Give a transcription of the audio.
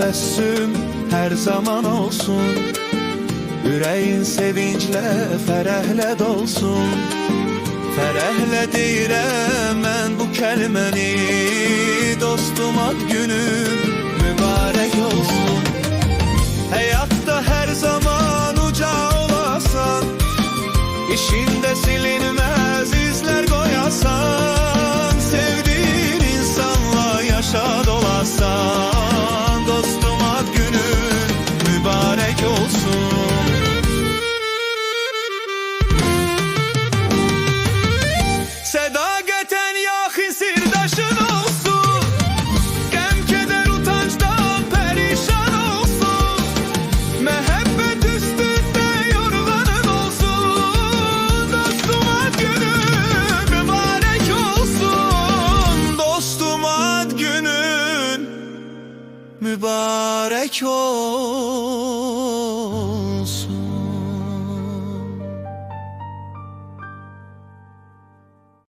təbəssüm hər zaman olsun. Ürəyin sevinclə, fərəhlə dolsun. Fərəhlə deyirəm mən bu kəlməni, dostum ad günün mübarək olsun. Həyatda hər zaman uca olasan, İşində silinməz izlər qoyasan, sevdiğin insanla yaşa dolasan, dostum ad günün mübarək olsun. Sədaqətən yaxın sirdaşın olsun, qəm kədər utancdan pərişan olsun, məhəbbət üstündə yorğanın olsun, dostum ad günün mübarək olsun, dostum ad günün mübarək olsun.